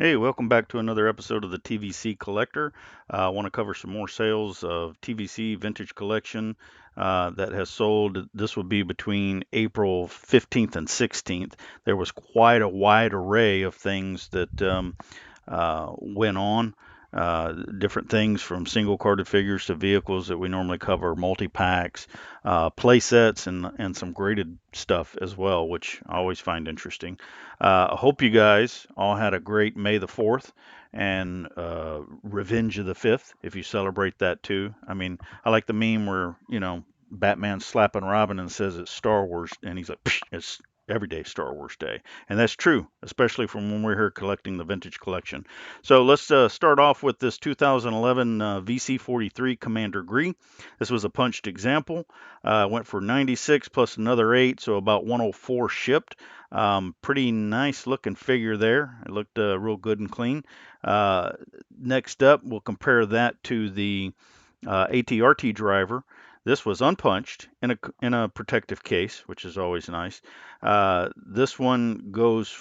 Hey, welcome back to another episode of the TVC Collector. I want to cover some more sales of TVC Vintage Collection that has sold. This will be between April 15th and 16th. There was quite a wide array of things that went on. Different things from single carded figures to vehicles that we normally cover, multi packs, play sets, and some graded stuff as well, which I always find interesting. I hope you guys all had a great May the 4th and Revenge of the 5th, if you celebrate that too. I mean, I like the meme where, Batman slapping Robin and says it's Star Wars, and he's like, "Psh, it's everyday Star Wars Day." And that's true, especially from when we're here collecting the vintage collection. So let's start off with this 2011 VC43 Commander Gree. This was a punched example. Went for 96 plus another 8, so about 104 shipped. Pretty nice looking figure there. It looked real good and clean. Uh, Next up, we'll compare that to the ATRT driver. This was unpunched in a protective case, which is always nice. This one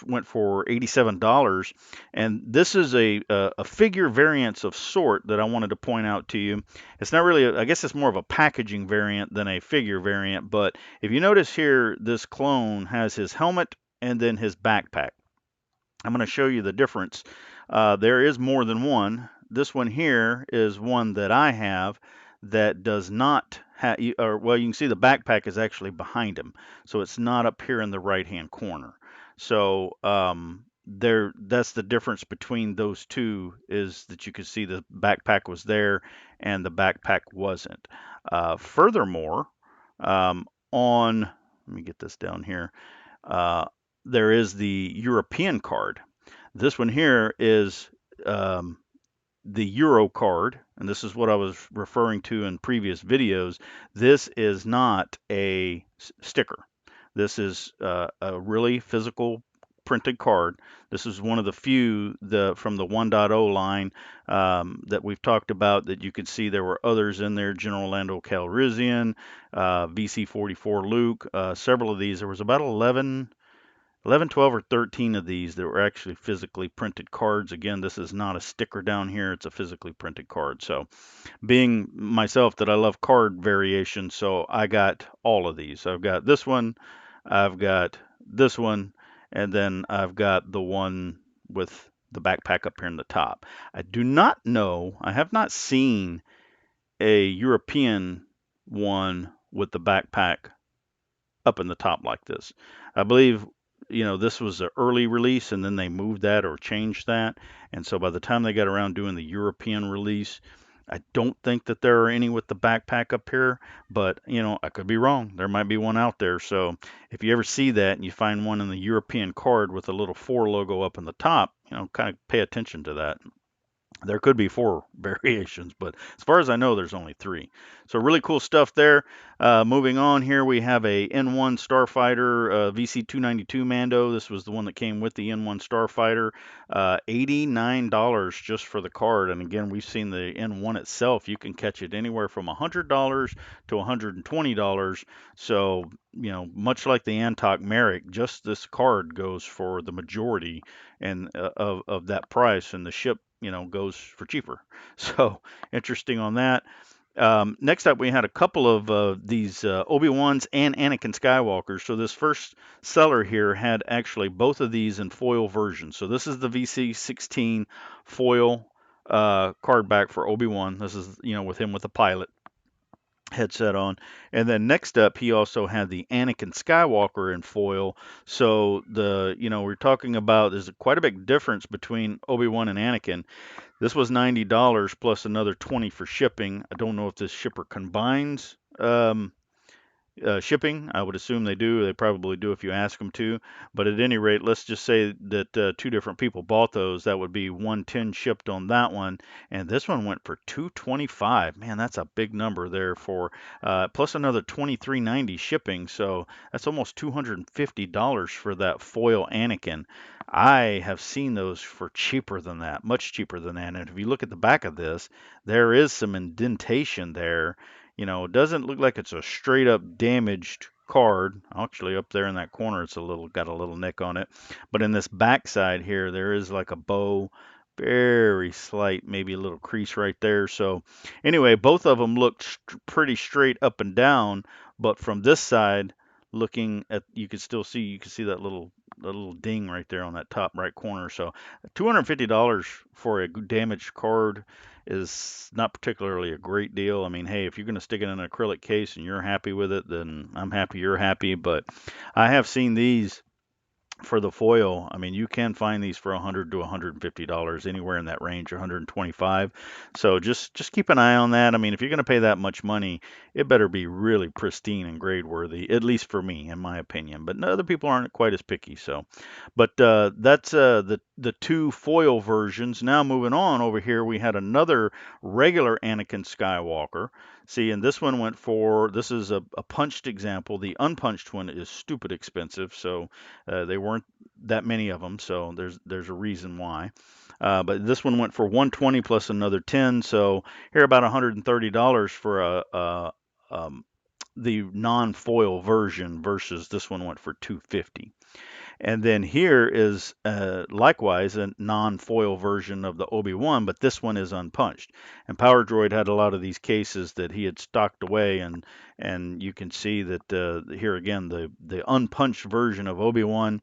went for $87, and this is a figure variance of sort that I wanted to point out to you. It's not really, I guess it's more of a packaging variant than a figure variant. But if you notice here, this clone has his helmet and then his backpack. I'm going to show you the difference. There is more than one. This one here is one that I have that does not have, or well, you can see the backpack is actually behind him, so it's not up here in the right-hand corner. So that's the difference between those two, is that you can see the backpack was there and the backpack wasn't. Furthermore, on let me get this down here. Uh, there is the European card. This one here is um, the Euro card, and this is what I was referring to in previous videos. This is not a sticker. This is a really physical printed card. This is one of the few from the 1.0 line that we've talked about, that you could see there were others in there. General Lando Calrissian, VC44 Luke, several of these. There was about 11, 12, or 13 of these that were actually physically printed cards. Again, this is not a sticker down here, it's a physically printed card. So, being myself that I love card variations, so I got all of these. I've got this one, I've got this one, and then I've got the one with the backpack up here in the top. I do not know, I have not seen a European one with the backpack up in the top like this. I believe, this was the early release, and then they moved that or changed that. And so by the time they got around doing the European release, I don't think that there are any with the backpack up here, but I could be wrong. There might be one out there. So if you ever see that and you find one in the European card with a little 4 logo up in the top, kind of pay attention to that. There could be 4 variations, but as far as I know, there's only 3. So really cool stuff there. Moving on here, we have a N1 Starfighter VC292 Mando. This was the one that came with the N1 Starfighter. $89 just for the card. And again, we've seen the N1 itself. You can catch it anywhere from $100 to $120. So, much like the Antok Merrick, just this card goes for the majority of that price, and the ship goes for cheaper. So interesting on that. Next up, we had a couple of these Obi-Wans and Anakin Skywalkers. So this first seller here had actually both of these in foil versions. So this is the VC16 foil card back for Obi-Wan. This is, with him with the pilot headset on. And then next up, he also had the Anakin Skywalker in foil. So we're talking about, there's quite a big difference between Obi-Wan and Anakin. This was $90 plus another 20 for shipping. I don't know if this shipper combines shipping. I would assume they do. They probably do if you ask them to. But at any rate, let's just say that 2 different people bought those. That would be 110 shipped on that one, and this one went for 225. Man, that's a big number there for plus another 23.90 shipping. So that's almost $250 for that foil Anakin. I have seen those for cheaper than that, much cheaper than that. And if you look at the back of this, there is some indentation there. It doesn't look like it's a straight up damaged card. Actually, up there in that corner, it's got a little nick on it. But in this back side here, there is like a bow, very slight, maybe a little crease right there. So anyway, both of them look pretty straight up and down, but from this side, looking at, you can see that little ding right there on that top right corner. So $250 for a damaged card is not particularly a great deal. I mean, hey, if you're going to stick it in an acrylic case and you're happy with it, then I'm happy you're happy. But I have seen these for the foil. I mean, you can find these for $100 to $150, anywhere in that range, 125. So just keep an eye on that. I mean, if you're going to pay that much money, it better be really pristine and grade worthy, at least for me, in my opinion. But other people aren't quite as picky. So, but that's the two foil versions. Now moving on over here, we had another regular Anakin Skywalker. See, and this one went for, this is a punched example. The unpunched one is stupid expensive, so they weren't that many of them, so there's a reason why. But this one went for 120 plus another 10, so here about $130 for the non-foil version versus this one went for 250. And then here is likewise a non-foil version of the Obi-Wan, but this one is unpunched. And Power Droid had a lot of these cases that he had stocked away, and you can see that here again the unpunched version of Obi-Wan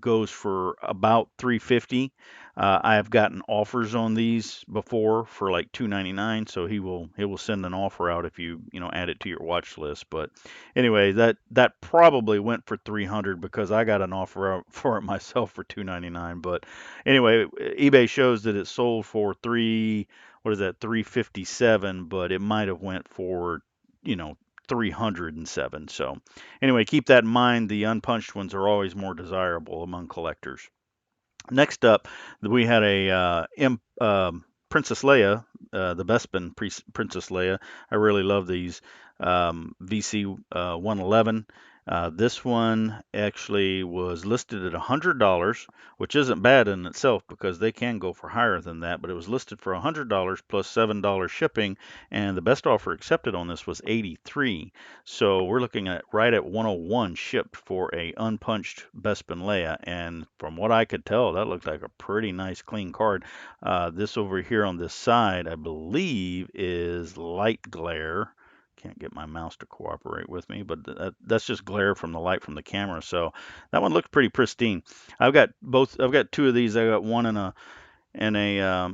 goes for about 350. I have gotten offers on these before for like 299, so he will send an offer out if you know add it to your watch list. But anyway, that probably went for 300 because I got an offer out for it myself for 299. But anyway, eBay shows that it sold for what is that, 357, but it might have went for, you know, 307. So anyway, keep that in mind. The unpunched ones are always more desirable among collectors. Next up, we had a Princess Leia, the Bespin Princess Leia. I really love these VC 111. This one actually was listed at $100, which isn't bad in itself because they can go for higher than that, but it was listed for $100 plus $7 shipping, and the best offer accepted on this was 83. So we're looking at right at 101 shipped for a unpunched Bespin Leia, and from what I could tell, that looked like a pretty nice clean card. This over here on this side, I believe, is light glare. Can't get my mouse to cooperate with me, but that's just glare from the light from the camera. So that one looked pretty pristine. I've got both. I've got two of these. I got one in a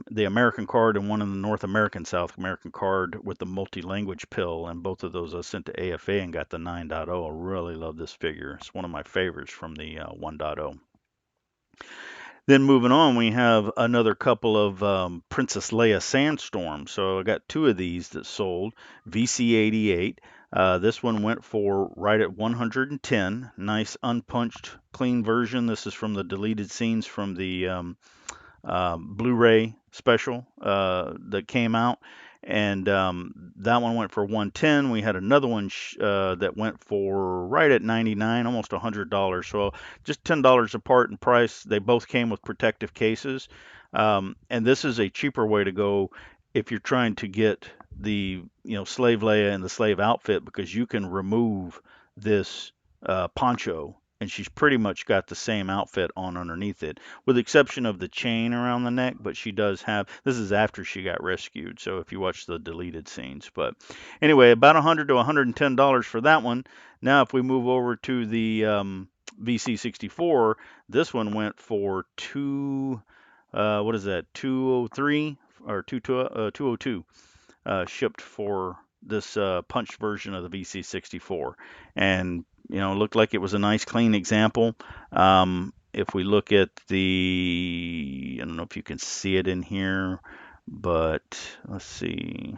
the American card and one in the North American South American card with the multi-language pill, and both of those I sent to AFA and got the 9.0. I really love this figure. It's one of my favorites from the 1.0. Then moving on, we have another couple of Princess Leia Sandstorm. So I got two of these that sold, VC88. This one went for right at 110. Nice unpunched, clean version. This is from the deleted scenes from the Blu-ray special that came out, and that one went for 110. We had another one that went for right at 99, almost $100. So just $10 apart in price. They both came with protective cases, and this is a cheaper way to go if you're trying to get the Slave Leia and the slave outfit, because you can remove this poncho and she's pretty much got the same outfit on underneath it, with the exception of the chain around the neck. But she does have, this is after she got rescued, so if you watch the deleted scenes. But anyway, about $100 to $110 for that one. Now, if we move over to the VC64, this one went for what is that, 203 or 202, shipped for this punched version of the VC64, and looked like it was a nice clean example. If we look at I don't know if you can see it in here, but let's see.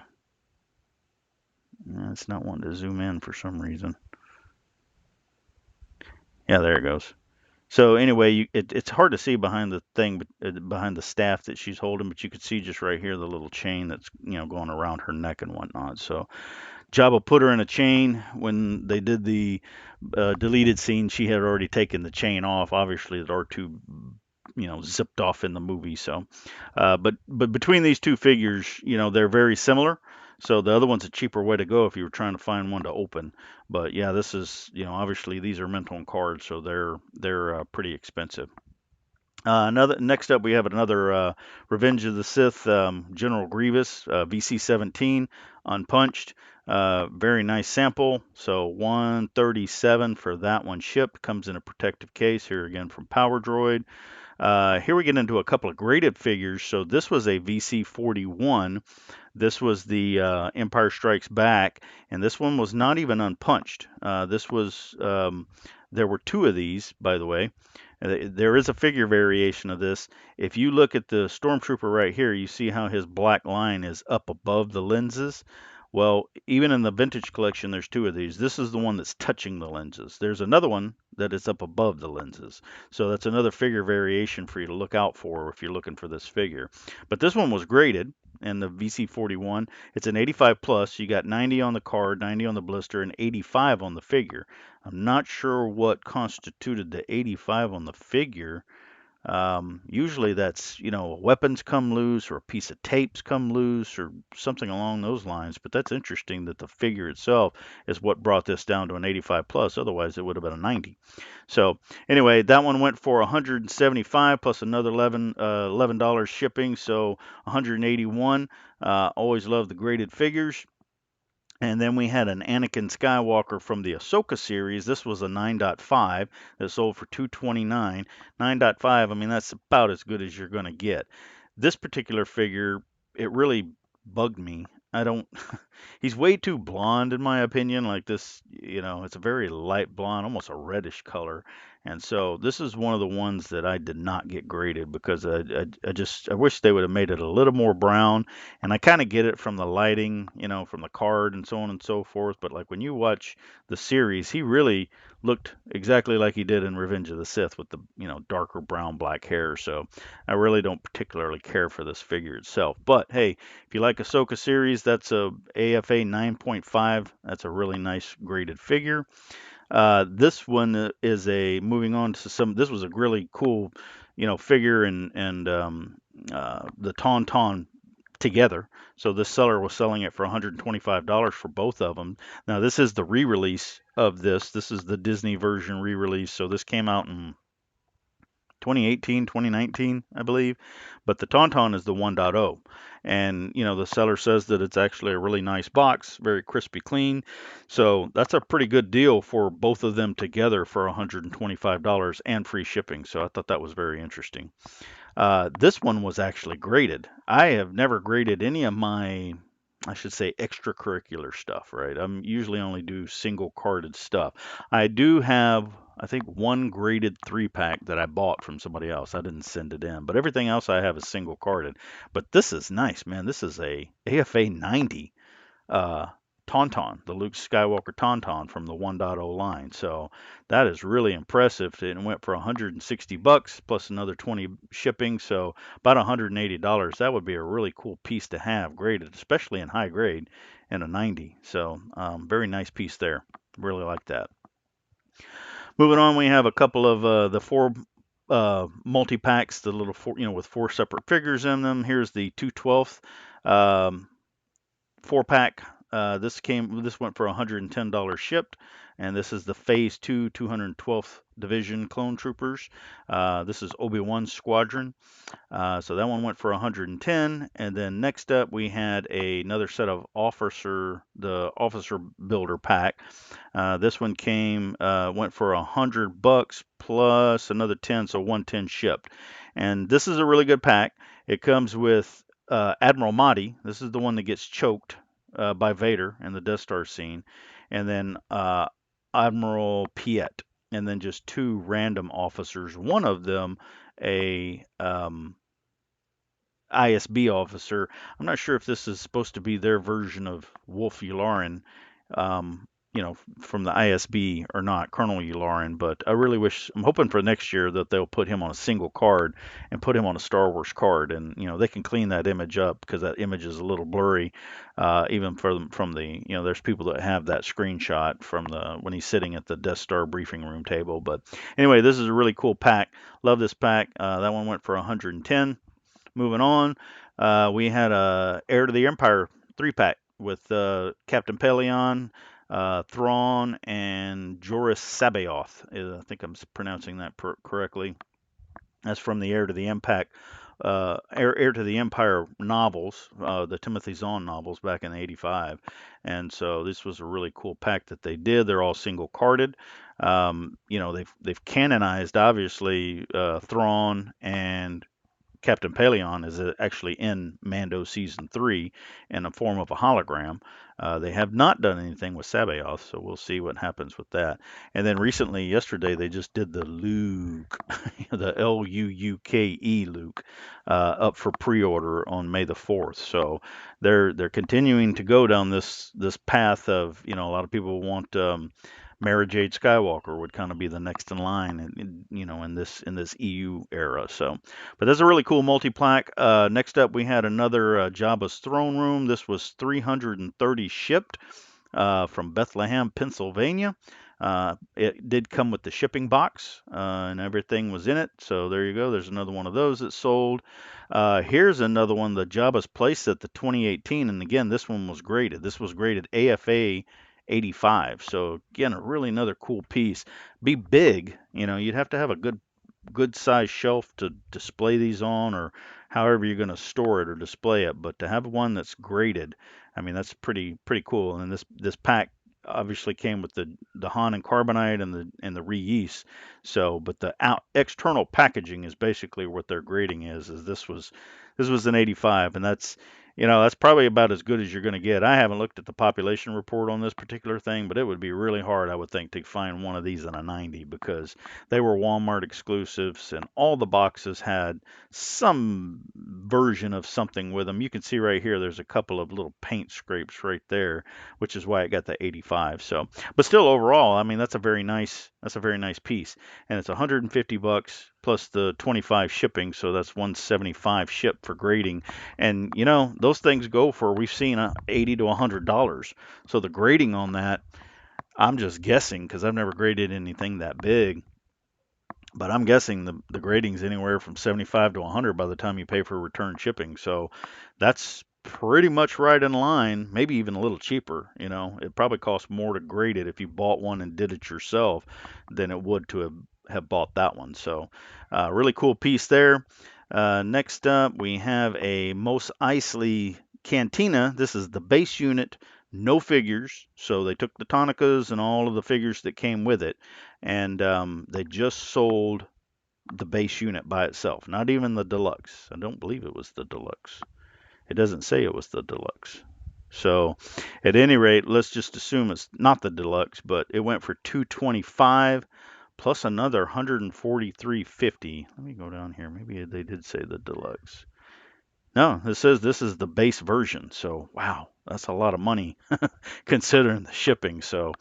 It's not wanting to zoom in for some reason. Yeah, there it goes. So anyway, it's hard to see behind the thing, behind the staff that she's holding, but you could see just right here the little chain that's going around her neck and whatnot. So Jabba put her in a chain. When they did the deleted scene, she had already taken the chain off. Obviously, the R2, zipped off in the movie. So, but between these two figures, they're very similar. So the other one's a cheaper way to go if you were trying to find one to open. But yeah, this is, obviously these are mint on cards, so they're pretty expensive. Another next up, we have another Revenge of the Sith General Grievous VC-17 unpunched. Very nice sample. So 137 for that one shipped. Comes in a protective case here again from Power Droid. Here we get into a couple of graded figures. So this was a VC-41. This was the Empire Strikes Back, and this one was not even unpunched. This was there were two of these, by the way. There is a figure variation of this. If you look at the Stormtrooper right here, you see how his black line is up above the lenses. Well, even in the vintage collection, there's two of these. This is the one that's touching the lenses. There's another one that is up above the lenses. So that's another figure variation for you to look out for if you're looking for this figure. But this one was graded, and the VC-41. It's an 85 plus. You got 90 on the card, 90 on the blister, and 85 on the figure. I'm not sure what constituted the 85 on the figure. Usually that's, weapons come loose or a piece of tapes come loose or something along those lines. But that's interesting that the figure itself is what brought this down to an 85 plus. Otherwise, it would have been a 90. So anyway, that one went for 175 plus another $11 shipping, so 181. Always love the graded figures. And then we had an Anakin Skywalker from the Ahsoka series. This was a 9.5 that sold for 229. 9.5, I mean, that's about as good as you're going to get. This particular figure, it really bugged me. I don't, he's way too blonde in my opinion. Like this, it's a very light blonde, almost a reddish color. And so this is one of the ones that I did not get graded because I wish they would have made it a little more brown. And I kind of get it from the lighting, from the card and so on and so forth. But like when you watch the series, he really looked exactly like he did in Revenge of the Sith with the, darker brown black hair. So I really don't particularly care for this figure itself. But hey, if you like Ahsoka series, that's a AFA 9.5. That's a really nice graded figure. This one is moving on to some. This was a really cool, figure and the Tauntaun together. So this seller was selling it for $125 for both of them. Now this is the re-release of this. This is the Disney version re-release. So this came out in 2018, 2019, I believe. But the Tauntaun is the 1.0. And, the seller says that it's actually a really nice box, very crispy clean. So that's a pretty good deal for both of them together for $125 and free shipping. So I thought that was very interesting. This one was actually graded. I have never graded any of my, I should say, extracurricular stuff, right? I'm usually only do single carded stuff. I do have, I think, one graded 3-pack that I bought from somebody else. I didn't send it in, but everything else I have is single carded. But this is nice, man. This is a AFA 90 uh, Tauntaun, the Luke Skywalker Tauntaun from the 1.0 line. So that is really impressive. It went for 160 bucks plus another 20 shipping, so about $180. That would be a really cool piece to have graded, especially in high grade and a 90. So very nice piece there. Really like that. Moving on, we have a couple of the four multi packs, the little four, with four separate figures in them. Here's the 2/12 um, 4-pack. This went for $110 shipped, and this is the Phase 2 212th Division Clone Troopers. This is Obi-Wan Squadron. So that one went for 110, and then next up we had another set of the Officer Builder pack. This one went for $100 plus another 10, so 110 shipped. And this is a really good pack. It comes with Admiral Mahdi. This is the one that gets choked by Vader in the Death Star scene, and then Admiral Piet, and then just two random officers. One of them a ISB officer. I'm not sure if this is supposed to be their version of Wolf Yularen, um, from the ISB or not, Colonel Yularen. But I'm hoping for next year that they'll put him on a single card and put him on a Star Wars card, and they can clean that image up because that image is a little blurry, even from the, there's people that have that screenshot from when he's sitting at the Death Star briefing room table. But anyway, this is a really cool pack. Love this pack. That one went for 110. Moving on, we had a Heir to the Empire 3-pack with Captain Pelion, Thrawn, and Joris Sabaoth. I think I'm pronouncing that correctly. That's from the Heir to the Empire novels, the Timothy Zahn novels back in '85. And so this was a really cool pack that they did. They're all single carded. They've canonized obviously Thrawn and Captain Paleon is actually in Mando season 3 in the form of a hologram. They have not done anything with Sabaoth, so we'll see what happens with that. And then recently, yesterday, they just did the Luke, the Luuke Luke, up for pre-order on May the 4th. So they're continuing to go down this path of, a lot of people want Mara Jade Skywalker would kind of be the next in line, in this EU era. So, but that's a really cool multi-plaque. Next up, we had another Jabba's Throne Room. This was 330 shipped from Bethlehem, Pennsylvania. It did come with the shipping box, and everything was in it. So there you go. There's another one of those that sold. Here's another one, the Jabba's Playset, the 2018. And again, this one was graded. This was graded AFA 85. So again, a really another cool piece. Be big. You'd have to have a good size shelf to display these on, or however you're going to store it or display it. But to have one that's graded, I mean, that's pretty cool. And this pack obviously came with the Han and carbonite and the re-yeast. So, but the external packaging is basically what their grading is. This was an 85, and that's probably about as good as you're going to get. I haven't looked at the population report on this particular thing, but it would be really hard, I would think, to find one of these in a 90 because they were Walmart exclusives, and all the boxes had some version of something with them. You can see right here, there's a couple of little paint scrapes right there, which is why it got the 85. So, but still, overall, I mean, that's a very nice piece, and it's 150 bucks plus the 25 shipping, so that's 175 ship for grading. And those things go for, we've seen, $80 to $100. So the grading on that, I'm just guessing because I've never graded anything that big, but I'm guessing the grading's anywhere from 75 to 100 by the time you pay for return shipping. So that's pretty much right in line, maybe even a little cheaper. It probably costs more to grade it if you bought one and did it yourself than it would to have bought that one. So really cool piece there. Next up, we have a Mos Eisley Cantina. This is the base unit, no figures. So they took the Tonicas and all of the figures that came with it, and they just sold the base unit by itself, not even the deluxe. I don't believe it was the deluxe. It doesn't say it was the deluxe. So, at any rate, let's just assume it's not the deluxe, but it went for 225 plus another 143.50. Let me go down here. Maybe they did say the deluxe. No, it says this is the base version. So, wow, that's a lot of money considering the shipping. So,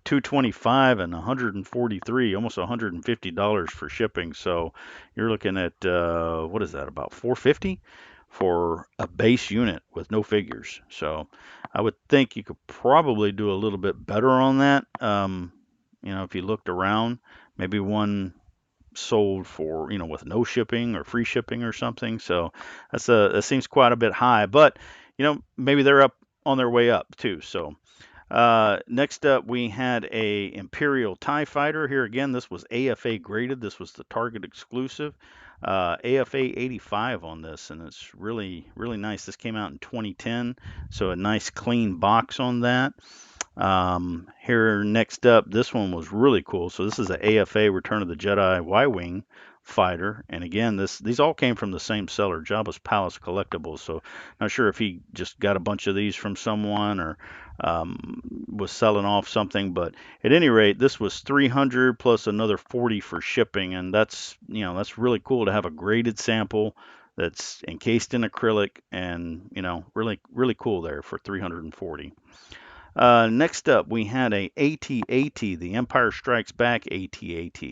225 and 143, almost $150 for shipping. So, you're looking at what is that, about 450 for a base unit with no figures. So, I would think you could probably do a little bit better on that. If you looked around, maybe one sold for, with no shipping or free shipping or something. So that seems quite a bit high, but maybe they're up on their way up too. So next up, we had a Imperial TIE Fighter. Here again, this was AFA graded. This was the Target exclusive. AFA 85 on this, and it's really, really nice. This came out in 2010, so a nice clean box on that. Here next up, this one was really cool. So this is an AFA Return of the Jedi Y-Wing fighter, and again, these all came from the same seller, Jabba's Palace Collectibles. So not sure if he just got a bunch of these from someone or was selling off something, but at any rate, this was 300 plus another 40 for shipping, and that's really cool to have a graded sample that's encased in acrylic, and really, really cool there for 340. Next up, we had a AT-AT, the Empire Strikes Back AT-AT.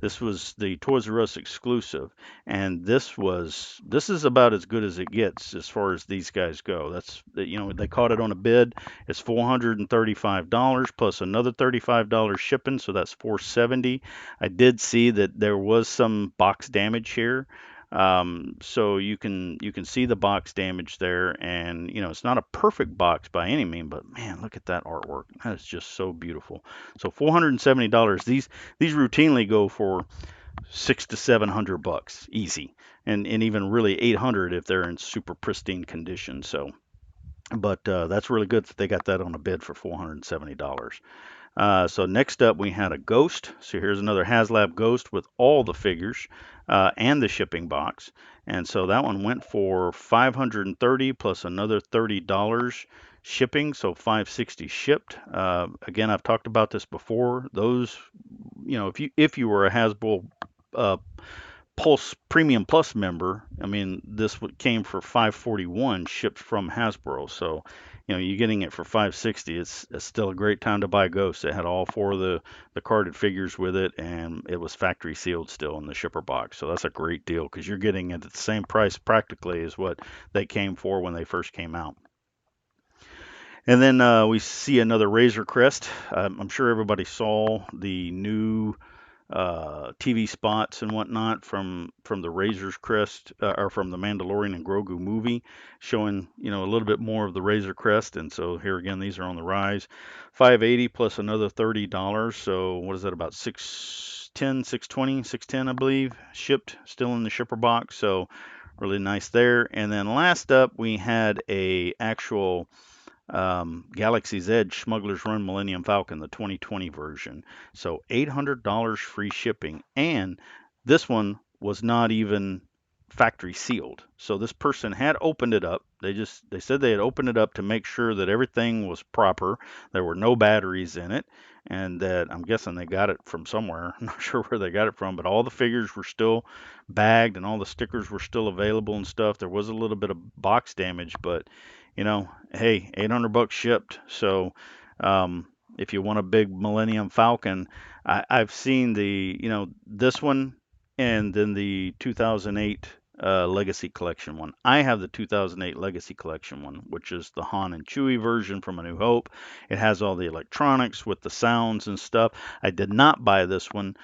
This was the Toys R Us exclusive, and this is about as good as it gets as far as these guys go. They caught it on a bid. It's $435 plus another $35 shipping, so that's $470. I did see that there was some box damage here. So you can see the box damage there, and it's not a perfect box by any mean, but man, look at that artwork. That is just so beautiful. So $470. These routinely go for 600 to 700 bucks easy, and even really 800 if they're in super pristine condition. So, but that's really good that they got that on a bid for $470. So next up, we had a Ghost. So here's another HasLab Ghost with all the figures and the shipping box. And so that one went for 530 plus another $30 shipping, so 560 shipped. Again, I've talked about this before. Those, if you were a Hasbro uh, Pulse Premium Plus member, I mean, this came for 541 shipped from Hasbro. So, you're getting it for 560. It's still a great time to buy Ghost. It had all four of the carded figures with it, and it was factory sealed still in the shipper box. So that's a great deal because you're getting it at the same price practically as what they came for when they first came out. And then we see another Razor Crest. I'm sure everybody saw the new TV spots and whatnot from the Razor's Crest or from the Mandalorian and Grogu movie, showing a little bit more of the Razor Crest. And so here again, these are on the rise. 580 plus another $30. So what is that, about 610, 620, 610, I believe, shipped, still in the shipper box. So really nice there. And then last up, we had a actual Galaxy's Edge Smuggler's Run Millennium Falcon, the 2020 version. So $800 free shipping. And this one was not even factory sealed. So this person had opened it up. They said they had opened it up to make sure that everything was proper. There were no batteries in it, and that I'm guessing they got it from somewhere. I'm not sure where they got it from, but all the figures were still bagged and all the stickers were still available and stuff. There was a little bit of box damage, but hey, 800 bucks shipped. So, if you want a big Millennium Falcon, I've seen this one and then the 2008 Legacy Collection one. I have the 2008 Legacy Collection one, which is the Han and Chewie version from A New Hope. It has all the electronics with the sounds and stuff. I did not buy this one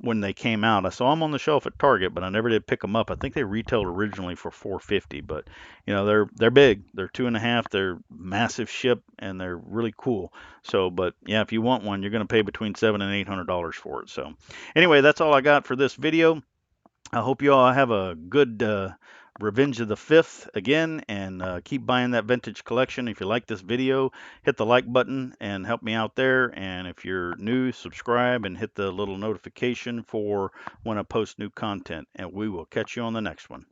when they came out. I saw them on the shelf at Target, but I never did pick them up. I think they retailed originally for 450, but they're big. They're 2.5. They're massive ship, and they're really cool. So, but yeah, if you want one, you're going to pay between $700 and $800 for it. So, anyway, that's all I got for this video. I hope you all have a good Revenge of the Fifth again, and keep buying that vintage collection. If you like this video, hit the like button and help me out there. And if you're new, subscribe and hit the little notification for when I post new content. And we will catch you on the next one.